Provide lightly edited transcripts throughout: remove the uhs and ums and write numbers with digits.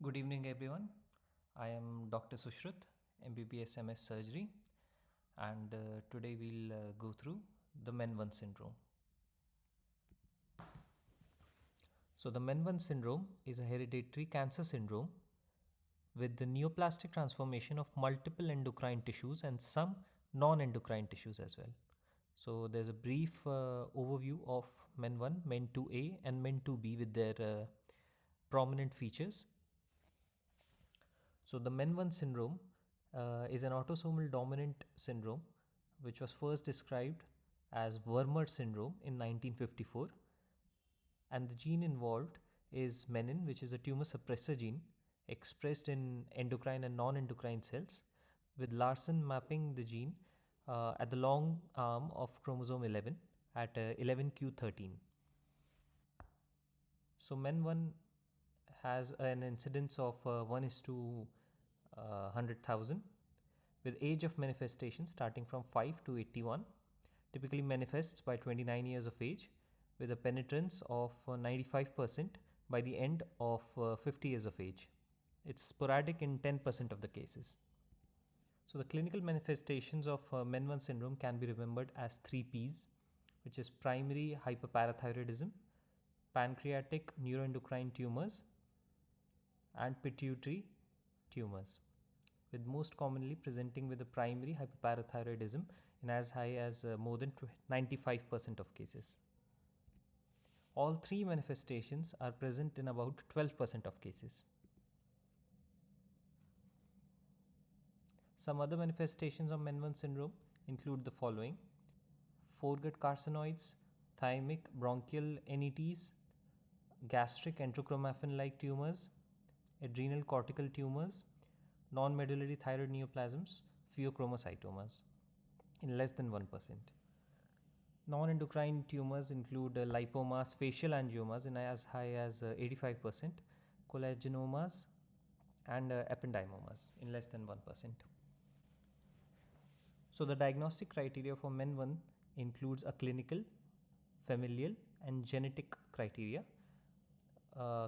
Good evening everyone. I am Dr. Sushruth, MBBS MS Surgery, and today we'll go through the MEN1 syndrome. So the MEN1 syndrome is a hereditary cancer syndrome with the neoplastic transformation of multiple endocrine tissues and some non-endocrine tissues as well. So there's a brief overview of MEN1, MEN2A and MEN2B with their prominent features. So the MEN1 syndrome is an autosomal dominant syndrome which was first described as Wermer syndrome in 1954, and the gene involved is menin, which is a tumor suppressor gene expressed in endocrine and non-endocrine cells, with Larsen mapping the gene at the long arm of chromosome 11 at 11q13. So MEN1 has an incidence of 1:100,000 with age of manifestation starting from 5 to 81, typically manifests by 29 years of age with a penetrance of 95% by the end of 50 years of age. It's sporadic in 10% of the cases. So the clinical manifestations of MEN1 syndrome can be remembered as 3 Ps, which is primary hyperparathyroidism, pancreatic neuroendocrine tumors, and pituitary tumors, with most commonly presenting with a primary hyperparathyroidism in as high as more than 95% of cases. All 3 manifestations are present in about 12% of cases. Some other manifestations of MEN1 syndrome include the following: foregut carcinoids, thymic bronchial NETs, gastric enterochromaffin-like tumors, adrenal cortical tumors, non-medullary thyroid neoplasms, pheochromocytomas in less than 1%. Non-endocrine tumors include lipomas, facial angiomas in as high as 85%, cholangiomas, and ependymomas in less than 1%. So the diagnostic criteria for MEN1 includes a clinical, familial, and genetic criteria.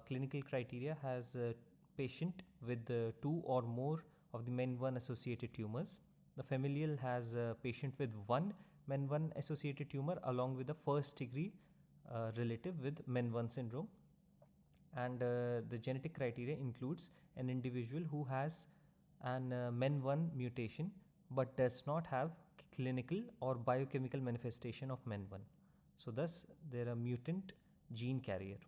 Clinical criteria has a patient with 2 or more of the MEN1 associated tumors. The familial has a patient with 1 MEN1 associated tumor along with a first degree relative with MEN1 syndrome. And the genetic criteria includes an individual who has an MEN1 mutation but does not have clinical or biochemical manifestation of MEN1. So thus they are a mutant gene carrier.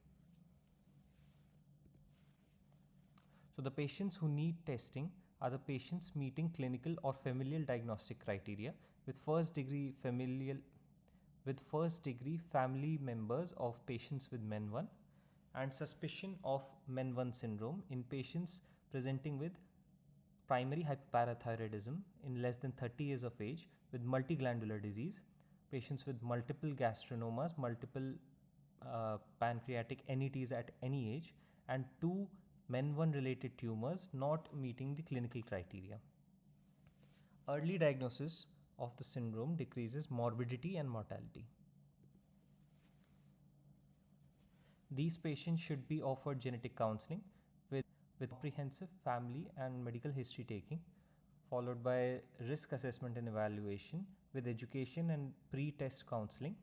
So the patients who need testing are the patients meeting clinical or familial diagnostic criteria with first degree family members of patients with MEN1 and suspicion of MEN1 syndrome in patients presenting with primary hyperparathyroidism in less than 30 years of age with multiglandular disease, patients with multiple gastrinomas, multiple pancreatic NETs at any age, and 2 MEN1 related tumors not meeting the clinical criteria. Early diagnosis of the syndrome decreases morbidity and mortality. These patients should be offered genetic counseling with comprehensive family and medical history taking, followed by risk assessment and evaluation with education and pre-test counseling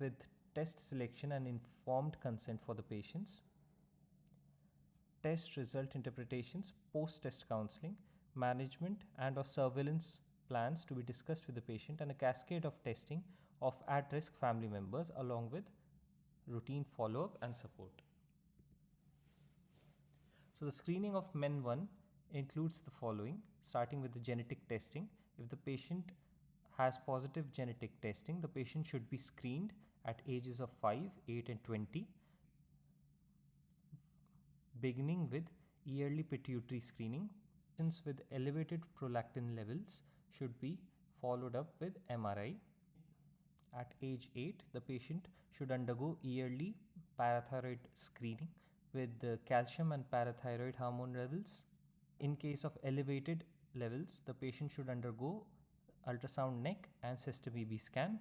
with test selection and informed consent for the patients, test result interpretations, post-test counseling, management and or surveillance plans to be discussed with the patient, and a cascade of testing of at-risk family members along with routine follow-up and support. So the screening of MEN1 includes the following, starting with the genetic testing. If the patient has positive genetic testing, the patient should be screened at ages of 5, 8 and 20, beginning with yearly pituitary screening. Patients with elevated prolactin levels should be followed up with MRI. At age 8, the patient should undergo yearly parathyroid screening with the calcium and parathyroid hormone levels. In case of elevated levels, the patient should undergo ultrasound neck and sesame B scan.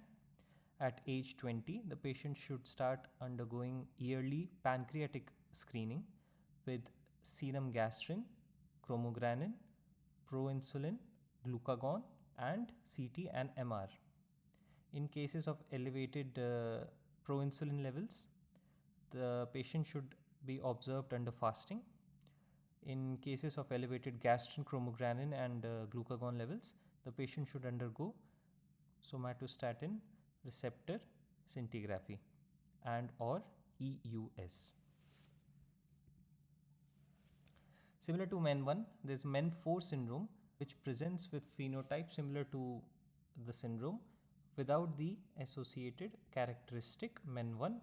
At age 20, the patient should start undergoing yearly pancreatic screening with serum gastrin, chromogranin, proinsulin, glucagon, and CT and MR. In cases of elevated proinsulin levels, the patient should be observed under fasting. In cases of elevated gastrin, chromogranin, and glucagon levels, the patient should undergo somatostatin receptor scintigraphy and or EUS. Similar to MEN1, there is MEN4 syndrome, which presents with phenotype similar to the syndrome without the associated characteristic MEN1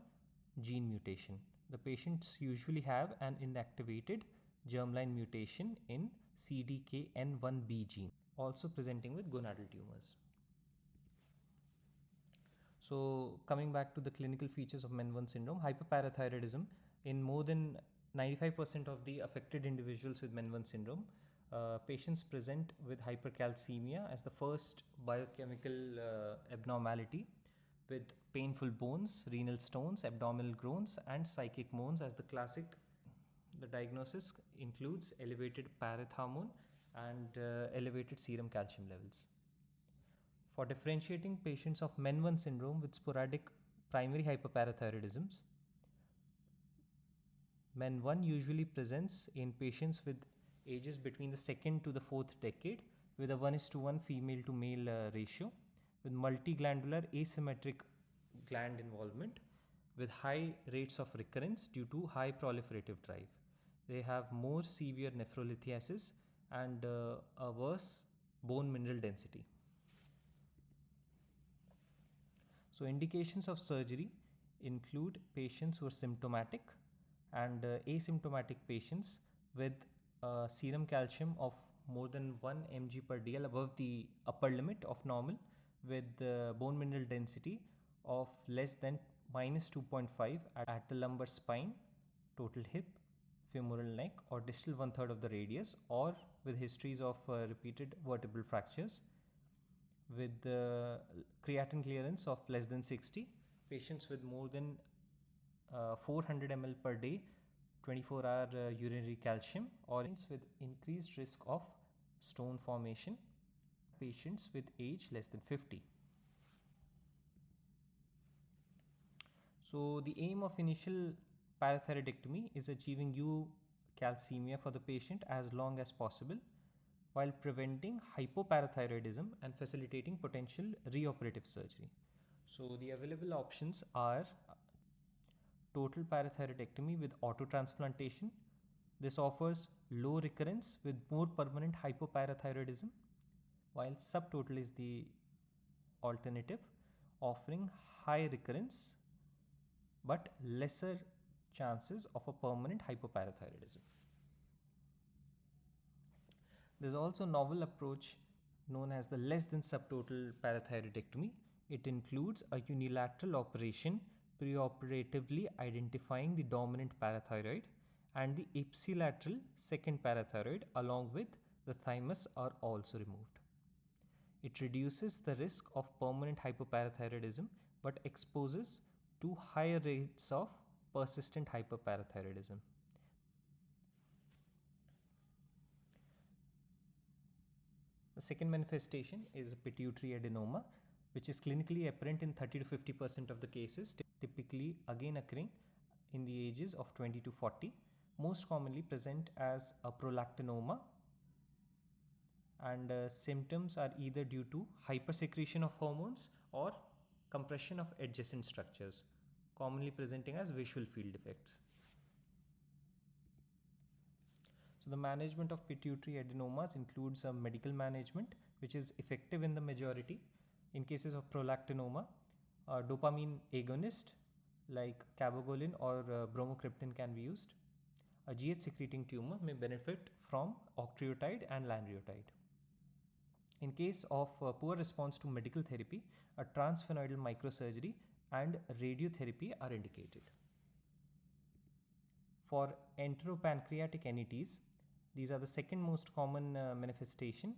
gene mutation. The patients usually have an inactivated germline mutation in CDKN1B gene, also presenting with gonadal tumors. So coming back to the clinical features of MEN1 syndrome, hyperparathyroidism in more than 95% of the affected individuals with MEN1 syndrome, patients present with hypercalcemia as the first biochemical abnormality, with painful bones, renal stones, abdominal groans, and psychic moans as the classic. The diagnosis includes elevated parathormone and elevated serum calcium levels. For differentiating patients of MEN1 syndrome with sporadic primary hyperparathyroidisms, MEN1 usually presents in patients with ages between the 2nd to the 4th decade with a 1:1 female to male ratio, with multiglandular asymmetric gland involvement, with high rates of recurrence due to high proliferative drive. They have more severe nephrolithiasis and a worse bone mineral density. So indications of surgery include patients who are symptomatic and asymptomatic patients with serum calcium of more than 1 mg per dl above the upper limit of normal, with bone mineral density of less than -2.5 at the lumbar spine, total hip, femoral neck, or distal 1/3 of the radius, or with histories of repeated vertebral fractures, with creatinine clearance of less than 60, patients with more than 400 ml per day, 24-hour urinary calcium, or with increased risk of stone formation, patients with age less than 50. So the aim of initial parathyroidectomy is achieving eukalcemia for the patient as long as possible, while preventing hypoparathyroidism and facilitating potential reoperative surgery. So the available options are total parathyroidectomy with autotransplantation. This offers low recurrence with more permanent hypoparathyroidism, while subtotal is the alternative, offering high recurrence but lesser chances of a permanent hypoparathyroidism. There is also a novel approach known as the less than subtotal parathyroidectomy. It includes a unilateral operation preoperatively identifying the dominant parathyroid, and the ipsilateral second parathyroid along with the thymus are also removed. It reduces the risk of permanent hypoparathyroidism but exposes to higher rates of persistent hyperparathyroidism. The second manifestation is pituitary adenoma, which is clinically apparent in 30 to 50% of the cases, typically again occurring in the ages of 20 to 40, most commonly present as a prolactinoma, and symptoms are either due to hypersecretion of hormones or compression of adjacent structures, commonly presenting as visual field defects. So the management of pituitary adenomas includes a medical management which is effective in the majority. In cases of prolactinoma, a dopamine agonist like cabergoline or bromocriptine can be used. A GH secreting tumor may benefit from octreotide and lanreotide. In case of poor response to medical therapy, a transsphenoidal microsurgery and radiotherapy are indicated. For enteropancreatic NETs, these are the second most common manifestation,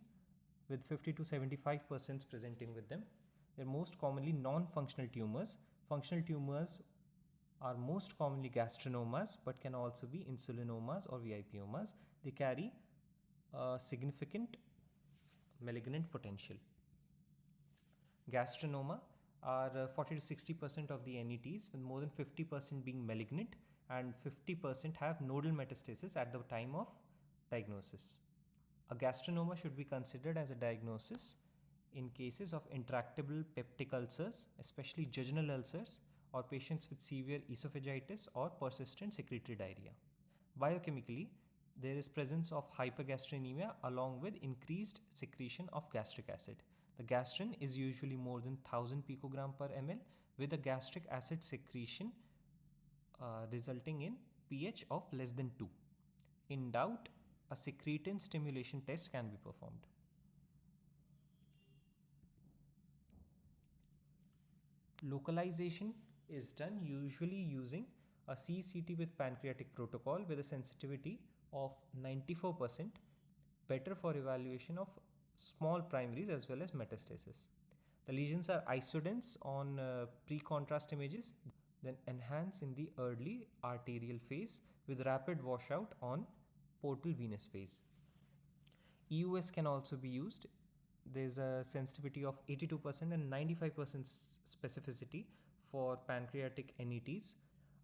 with 50 to 75% presenting with them. They're most commonly non-functional tumors. Functional tumors are most commonly gastrinomas but can also be insulinomas or VIPomas. They carry a significant malignant potential. Gastrinoma are 40 to 60% of the NETs, with more than 50% being malignant and 50% have nodal metastasis at the time of diagnosis. A gastrinoma should be considered as a diagnosis in cases of intractable peptic ulcers, especially jejunal ulcers, or patients with severe esophagitis or persistent secretory diarrhea. Biochemically, there is presence of hypergastrinemia along with increased secretion of gastric acid. The gastrin is usually more than 1000 picogram per ml with a gastric acid secretion resulting in pH of less than 2. In doubt, a secretin stimulation test can be performed. Localization is done usually using a CCT with pancreatic protocol with a sensitivity of 94%, better for evaluation of small primaries as well as metastasis. The lesions are isodense on pre-contrast images, then enhance in the early arterial phase with rapid washout on portal venous phase. EUS can also be used. There's a sensitivity of 82% and 95% specificity for pancreatic NETs.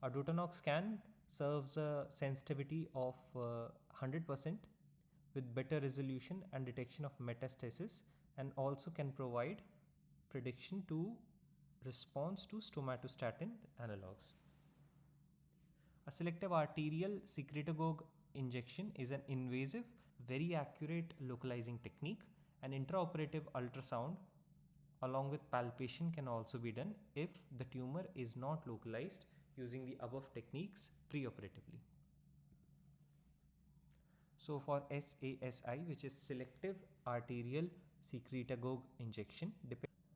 A duodenal scan serves a sensitivity of 100% with better resolution and detection of metastasis, and also can provide prediction to response to stomatostatin analogs. A selective arterial secretagogue injection is an invasive, very accurate localizing technique. An intraoperative ultrasound along with palpation can also be done if the tumor is not localized using the above techniques preoperatively. So for SASI, which is selective arterial secretagogue injection,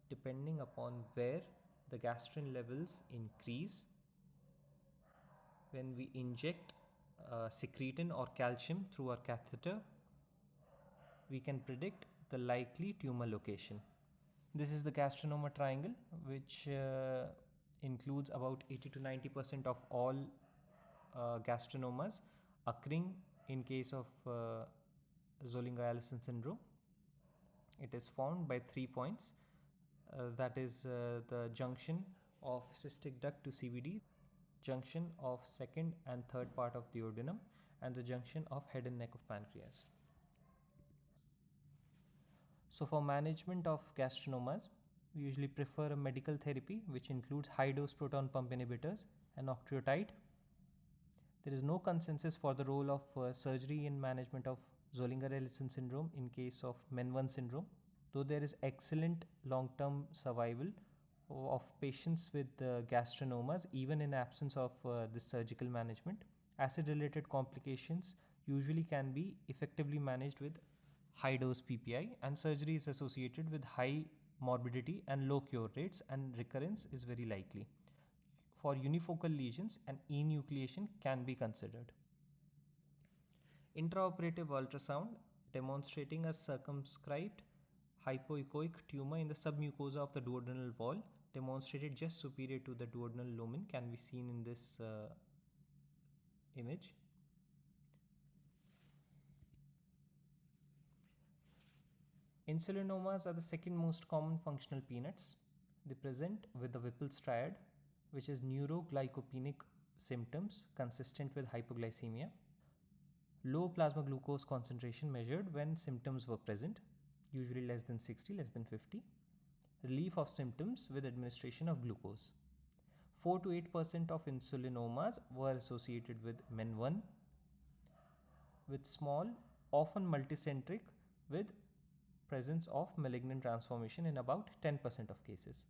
depending upon where the gastrin levels increase, when we inject secretin or calcium through our catheter, we can predict the likely tumor location. This is the gastrinoma triangle, which includes about 80 to 90% of all gastrinomas occurring in case of Zollinger-Ellison syndrome. It is formed by 3 points, that is the junction of cystic duct to CVD, junction of second and third part of the duodenum, and the junction of head and neck of pancreas. So for management of gastrinomas, we usually prefer a medical therapy which includes high dose proton pump inhibitors and octreotide. There is no consensus for the role of surgery in management of Zollinger-Ellison syndrome in case of MEN1 syndrome, though there is excellent long-term survival of patients with gastrinomas even in absence of this surgical management. Acid-related complications usually can be effectively managed with high dose PPI, and surgery is associated with high morbidity and low cure rates, and recurrence is very likely. For unifocal lesions, an enucleation can be considered. Intraoperative ultrasound demonstrating a circumscribed hypoechoic tumor in the submucosa of the duodenal wall, demonstrated just superior to the duodenal lumen, can be seen in this image. Insulinomas are the second most common functional peanuts. They present with the Whipple's triad, which is neuroglycopenic symptoms consistent with hypoglycemia, low plasma glucose concentration measured when symptoms were present, usually less than 60, less than 50, relief of symptoms with administration of glucose. 4 to 8% of insulinomas were associated with MEN1, with small, often multicentric, with presence of malignant transformation in about 10% of cases.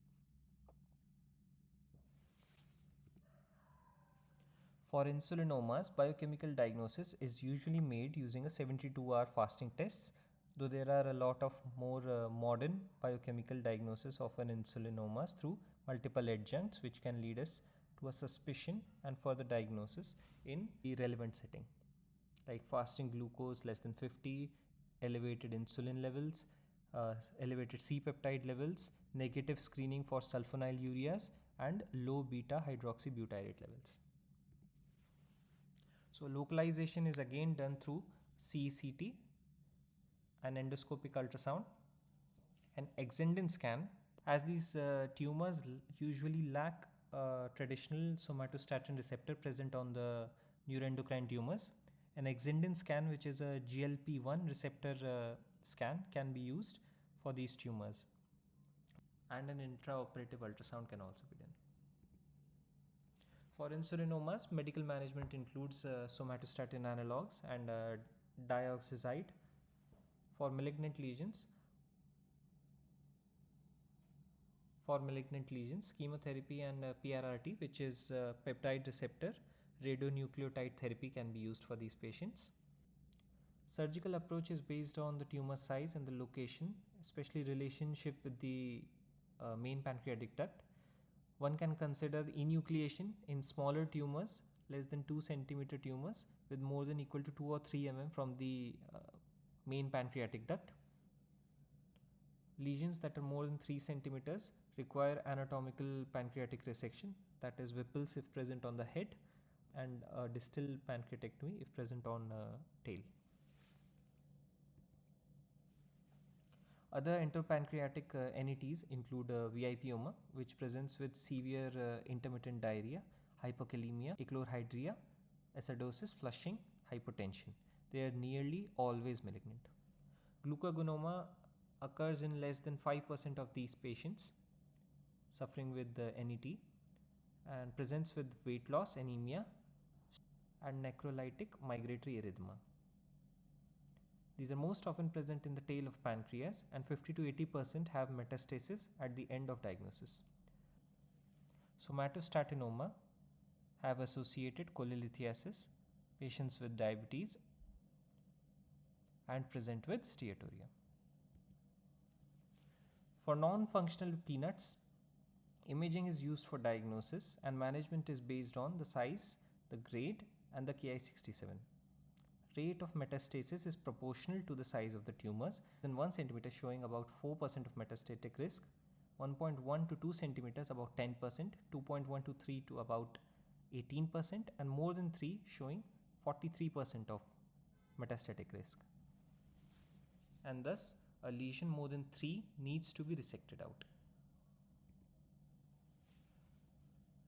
For insulinomas, biochemical diagnosis is usually made using a 72-hour fasting test, though there are a lot of more modern biochemical diagnosis of an insulinomas through multiple adjuncts, which can lead us to a suspicion and further diagnosis in the relevant setting, like fasting glucose less than 50, elevated insulin levels, elevated C-peptide levels, negative screening for sulfonylureas, and low beta hydroxybutyrate levels. So localization is again done through CECT, an endoscopic ultrasound, an exendin scan, as these tumors usually lack traditional somatostatin receptor present on the neuroendocrine tumors. An exendin scan, which is a GLP-1 receptor scan, can be used for these tumors, and an intraoperative ultrasound can also be done. For insulinomas, medical management includes somatostatin analogs and dioxazide. For malignant lesions, chemotherapy and PRRT, which is peptide receptor radionucleotide therapy, can be used for these patients. Surgical approach is based on the tumor size and the location, especially relationship with the main pancreatic duct. One can consider enucleation in smaller tumors, less than 2 centimeter tumors with more than equal to 2 or 3 mm from the main pancreatic duct. Lesions that are more than 3 centimeters require anatomical pancreatic resection, that is Whipple's if present on the head, and distal pancreatectomy if present on tail. Other enteropancreatic NETs include VIPoma, which presents with severe intermittent diarrhea, hypokalemia, echlorhydria, acidosis, flushing, hypotension. They are nearly always malignant. Glucagonoma occurs in less than 5% of these patients suffering with the NET and presents with weight loss, anemia, and necrolytic migratory erythema. These are most often present in the tail of pancreas, and 50 to 80% have metastasis at the end of diagnosis. Somatostatinoma have associated cholelithiasis, patients with diabetes, and present with steatorrhea. For non-functional peanuts, imaging is used for diagnosis, and management is based on the size, the grade, and the Ki-67. Rate of metastasis is proportional to the size of the tumors. Then 1 centimeter showing about 4% of metastatic risk, 1.1 to 2 centimeters about 10%, 2.1 to 3 to about 18%, and more than 3 showing 43% of metastatic risk. And thus, a lesion more than 3 needs to be resected out.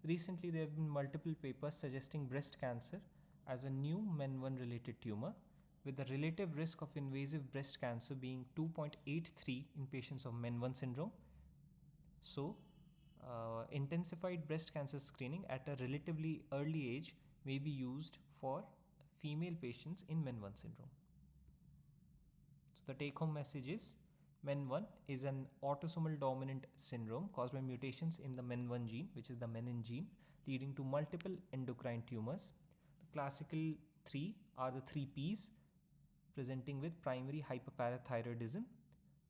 Recently, there have been multiple papers suggesting breast cancer as a new MEN1 related tumor, with the relative risk of invasive breast cancer being 2.83 in patients of MEN1 syndrome. So, intensified breast cancer screening at a relatively early age may be used for female patients in MEN1 syndrome. So, the take home message is MEN1 is an autosomal dominant syndrome caused by mutations in the MEN1 gene, which is the menin gene, leading to multiple endocrine tumors. The classical 3 are the 3 Ps, presenting with primary hyperparathyroidism,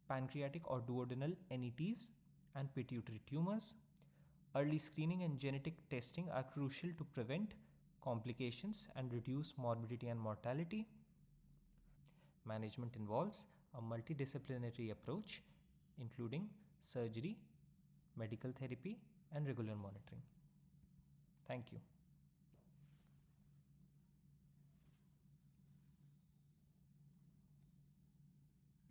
pancreatic or duodenal NETs, and pituitary tumors. Early screening and genetic testing are crucial to prevent complications and reduce morbidity and mortality. Management involves a multidisciplinary approach, including surgery, medical therapy, and regular monitoring. Thank you.